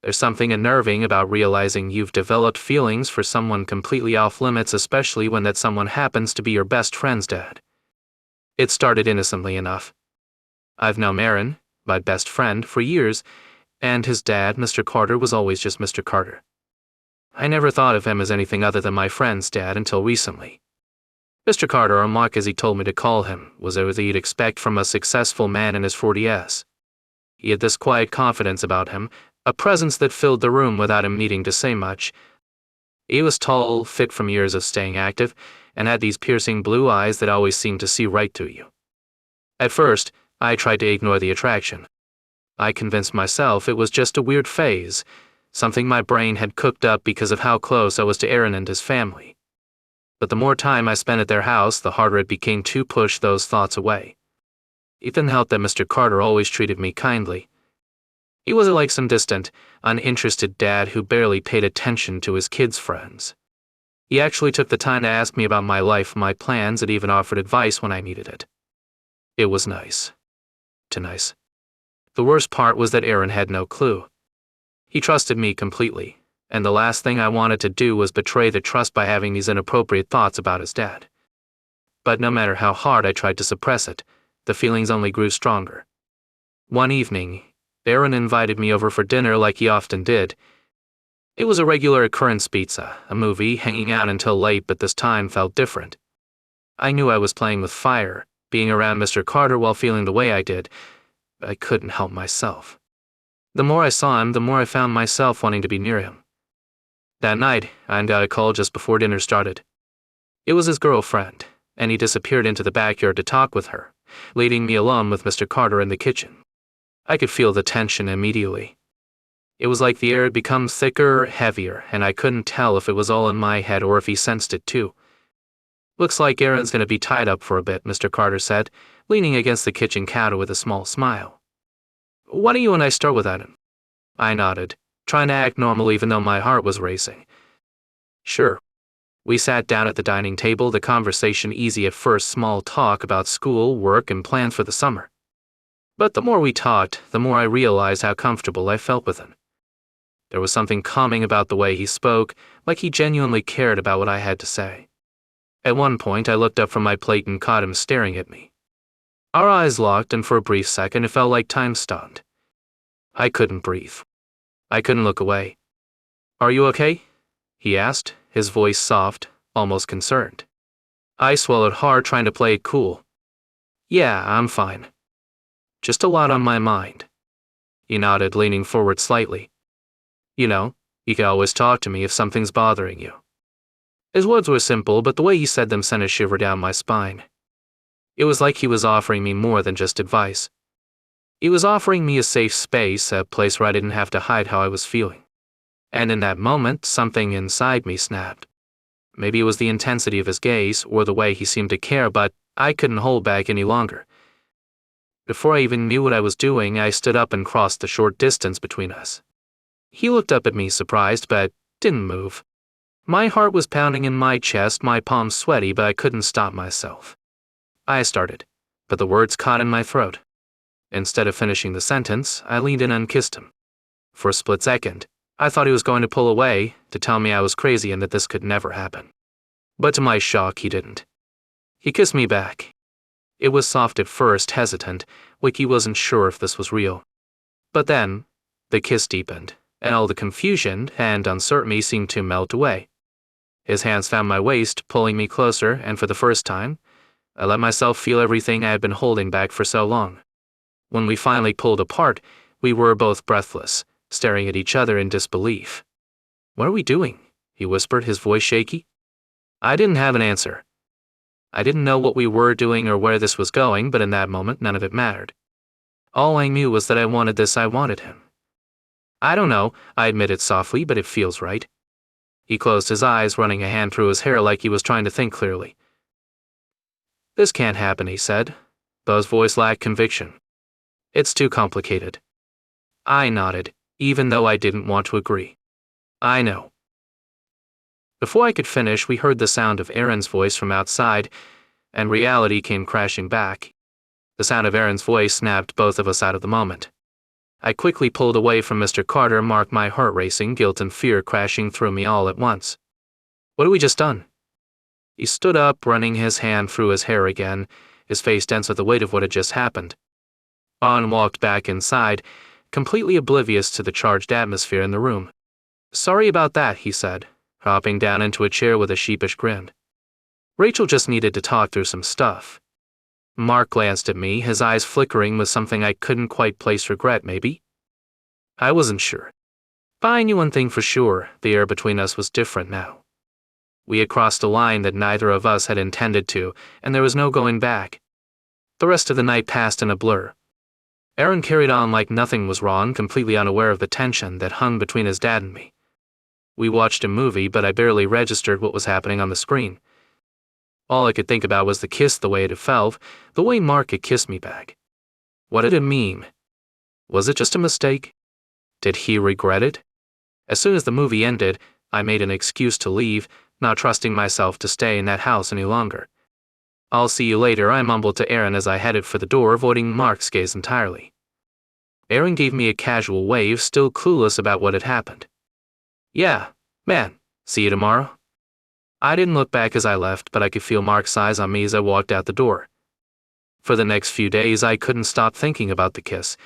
There's something unnerving about realizing you've developed feelings for someone completely off limits, especially when that someone happens to be your best friend's dad. It started innocently enough. I've known Aaron, my best friend, for years, and his dad, Mr. Carter, was always just Mr. Carter. I never thought of him as anything other than my friend's dad until recently. Mr. Carter, or Mark as he told me to call him, was what you'd expect from a successful man in his 40s. He had this quiet confidence about him, a presence that filled the room without him needing to say much. He was tall, fit from years of staying active, and had these piercing blue eyes that always seemed to see right through you. At first, I tried to ignore the attraction. I convinced myself it was just a weird phase, something my brain had cooked up because of how close I was to Aaron and his family. But the more time I spent at their house, the harder it became to push those thoughts away. It didn't help that Mr. Carter always treated me kindly. He wasn't like some distant, uninterested dad who barely paid attention to his kids' friends. He actually took the time to ask me about my life, my plans, and even offered advice when I needed it. It was nice. Too nice. The worst part was that Aaron had no clue. He trusted me completely, and the last thing I wanted to do was betray the trust by having these inappropriate thoughts about his dad. But no matter how hard I tried to suppress it, the feelings only grew stronger. One evening, Aaron invited me over for dinner like he often did. It was a regular occurrence: pizza, a movie, hanging out until late, but this time felt different. I knew I was playing with fire, being around Mr. Carter while feeling the way I did. I couldn't help myself. The more I saw him, the more I found myself wanting to be near him. That night, I got a call just before dinner started. It was his girlfriend, and he disappeared into the backyard to talk with her, leaving me alone with Mr. Carter in the kitchen. I could feel the tension immediately. It was like the air had become thicker or heavier, and I couldn't tell if it was all in my head or if he sensed it too. "Looks like Aaron's going to be tied up for a bit," Mr. Carter said, leaning against the kitchen counter with a small smile. "Why don't you and I start without him?" I nodded, trying to act normal even though my heart was racing. "Sure." We sat down at the dining table, the conversation easy at first, small talk about school, work, and plans for the summer. But the more we talked, the more I realized how comfortable I felt with him. There was something calming about the way he spoke, like he genuinely cared about what I had to say. At one point, I looked up from my plate and caught him staring at me. Our eyes locked, and for a brief second it felt like time stopped. I couldn't breathe. I couldn't look away. "Are you okay?" he asked, his voice soft, almost concerned. I swallowed hard, trying to play it cool. "Yeah, I'm fine. Just a lot on my mind." He nodded, leaning forward slightly. "You know, you can always talk to me if something's bothering you." His words were simple, but the way he said them sent a shiver down my spine. It was like he was offering me more than just advice. He was offering me a safe space, a place where I didn't have to hide how I was feeling. And in that moment, something inside me snapped. Maybe it was the intensity of his gaze or the way he seemed to care, but I couldn't hold back any longer. Before I even knew what I was doing, I stood up and crossed the short distance between us. He looked up at me, surprised, but didn't move. My heart was pounding in my chest, my palms sweaty, but I couldn't stop myself. I started, but the words caught in my throat. Instead of finishing the sentence, I leaned in and kissed him. For a split second, I thought he was going to pull away, to tell me I was crazy and that this could never happen. But to my shock, he didn't. He kissed me back. It was soft at first, hesitant, like he wasn't sure if this was real. But then, the kiss deepened, and all the confusion and uncertainty seemed to melt away. His hands found my waist, pulling me closer, and for the first time, I let myself feel everything I had been holding back for so long. When we finally pulled apart, we were both breathless, staring at each other in disbelief. "What are we doing?" he whispered, his voice shaky. I didn't have an answer. I didn't know what we were doing or where this was going, but in that moment, none of it mattered. All I knew was that I wanted this, I wanted him. "I don't know," I admitted softly, "but it feels right." He closed his eyes, running a hand through his hair like he was trying to think clearly. "This can't happen," he said, but his voice lacked conviction. "It's too complicated." I nodded, even though I didn't want to agree. "I know." Before I could finish, we heard the sound of Aaron's voice from outside, and reality came crashing back. The sound of Aaron's voice snapped both of us out of the moment. I quickly pulled away from Mr. Carter, marked my heart racing, guilt and fear crashing through me all at once. What had we just done? He stood up, running his hand through his hair again, his face dense with the weight of what had just happened. On walked back inside, completely oblivious to the charged atmosphere in the room. Sorry about that, he said, hopping down into a chair with a sheepish grin. Rachel just needed to talk through some stuff. Mark glanced at me, his eyes flickering with something I couldn't quite place. Regret, maybe? I wasn't sure. But I knew one thing for sure, the air between us was different now. We had crossed a line that neither of us had intended to, and there was no going back. The rest of the night passed in a blur. Aaron carried on like nothing was wrong, completely unaware of the tension that hung between his dad and me. We watched a movie, but I barely registered what was happening on the screen. All I could think about was the kiss, the way it had felt, the way Mark had kissed me back. What did it mean? Was it just a mistake? Did he regret it? As soon as the movie ended, I made an excuse to leave, not trusting myself to stay in that house any longer. I'll see you later, I mumbled to Aaron as I headed for the door, avoiding Mark's gaze entirely. Aaron gave me a casual wave, still clueless about what had happened. Yeah, man, see you tomorrow? I didn't look back as I left, but I could feel Mark's eyes on me as I walked out the door. For the next few days, I couldn't stop thinking about the kiss.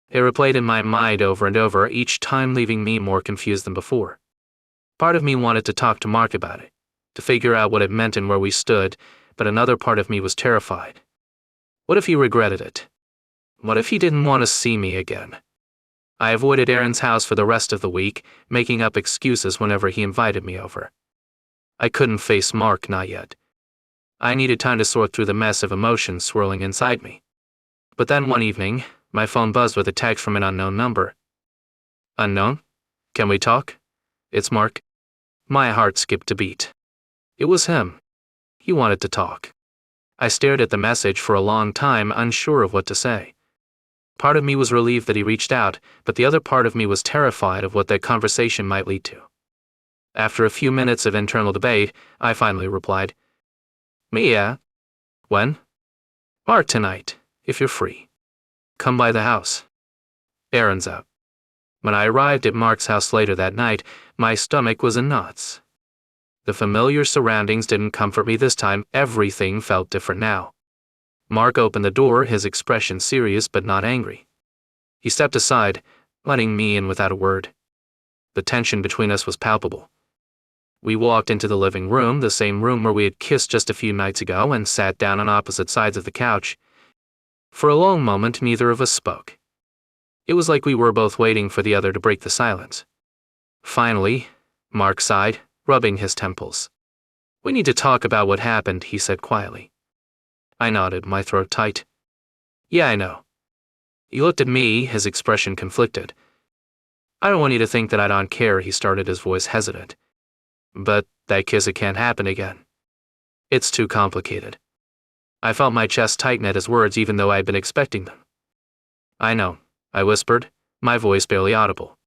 It replayed in my mind over and over, each time leaving me more confused than before. Part of me wanted to talk to Mark about it, to figure out what it meant and where we stood, but another part of me was terrified. What if he regretted it? What if he didn't want to see me again? I avoided Aaron's house for the rest of the week, making up excuses whenever he invited me over. I couldn't face Mark, not yet. I needed time to sort through the mess of emotions swirling inside me. But then one evening, my phone buzzed with a text from an unknown number. Unknown? Can we talk? It's Mark. My heart skipped a beat. It was him. He wanted to talk. I stared at the message for a long time, unsure of what to say. Part of me was relieved that he reached out, but the other part of me was terrified of what that conversation might lead to. After a few minutes of internal debate, I finally replied, Mia. When? Mark, tonight, if you're free. Come by the house. Aaron's out. When I arrived at Mark's house later that night, my stomach was in knots. The familiar surroundings didn't comfort me this time, everything felt different now. Mark opened the door, his expression serious but not angry. He stepped aside, letting me in without a word. The tension between us was palpable. We walked into the living room, the same room where we had kissed just a few nights ago, and sat down on opposite sides of the couch. For a long moment, neither of us spoke. It was like we were both waiting for the other to break the silence. Finally, Mark sighed, rubbing his temples. We need to talk about what happened, he said quietly. I nodded, my throat tight. Yeah, I know. He looked at me, his expression conflicted. I don't want you to think that I don't care, he started, his voice hesitant. But that kiss, it can't happen again. It's too complicated. I felt my chest tighten at his words, even though I had been expecting them. I know, I whispered, my voice barely audible.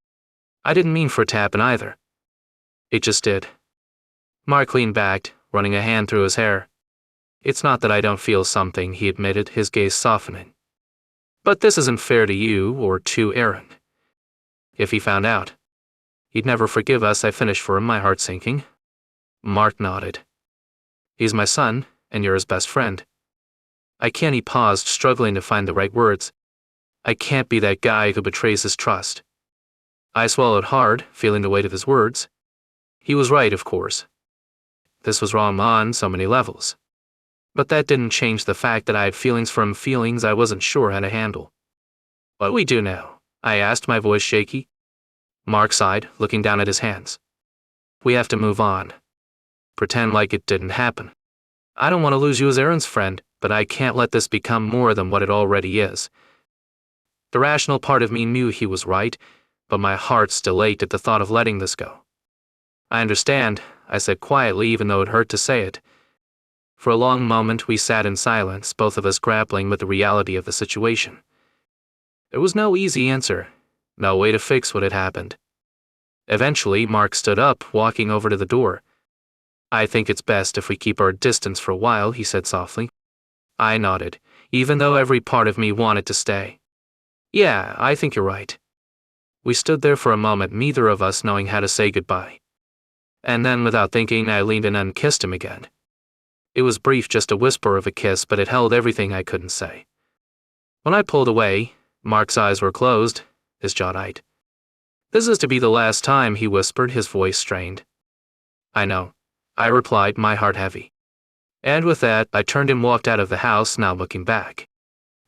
I didn't mean for it to happen either. It just did. Mark leaned back, running a hand through his hair. It's not that I don't feel something, he admitted, his gaze softening. But this isn't fair to you or to Aaron. If he found out, he'd never forgive us, I finished for him, my heart sinking. Mark nodded. He's my son, and you're his best friend. I can't, he paused, struggling to find the right words. I can't be that guy who betrays his trust. I swallowed hard, feeling the weight of his words. He was right, of course. This was wrong on so many levels. But that didn't change the fact that I had feelings for him, feelings I wasn't sure how to handle. What do we do now? I asked, my voice shaky. Mark sighed, looking down at his hands. We have to move on. Pretend like it didn't happen. I don't want to lose you as Aaron's friend, but I can't let this become more than what it already is. The rational part of me knew he was right, but my heart still ached at the thought of letting this go. I understand, I said quietly, even though it hurt to say it. For a long moment we sat in silence, both of us grappling with the reality of the situation. There was no easy answer, no way to fix what had happened. Eventually, Mark stood up, walking over to the door. I think it's best if we keep our distance for a while, he said softly. I nodded, even though every part of me wanted to stay. Yeah, I think you're right. We stood there for a moment, neither of us knowing how to say goodbye. And then, without thinking, I leaned in and kissed him again. It was brief, just a whisper of a kiss, but it held everything I couldn't say. When I pulled away, Mark's eyes were closed, his jaw tight. This is to be the last time, he whispered, his voice strained. I know, I replied, my heart heavy. And with that, I turned and walked out of the house, not looking back.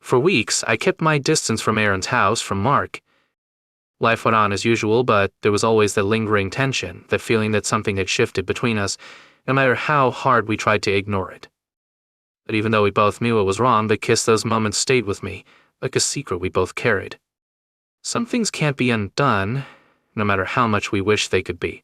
For weeks, I kept my distance from Aaron's house, from Mark. Life went on as usual, but there was always that lingering tension, that feeling that something had shifted between us, no matter how hard we tried to ignore it. But even though we both knew it was wrong, the kiss, those moments stayed with me, like a secret we both carried. Some things can't be undone, no matter how much we wish they could be.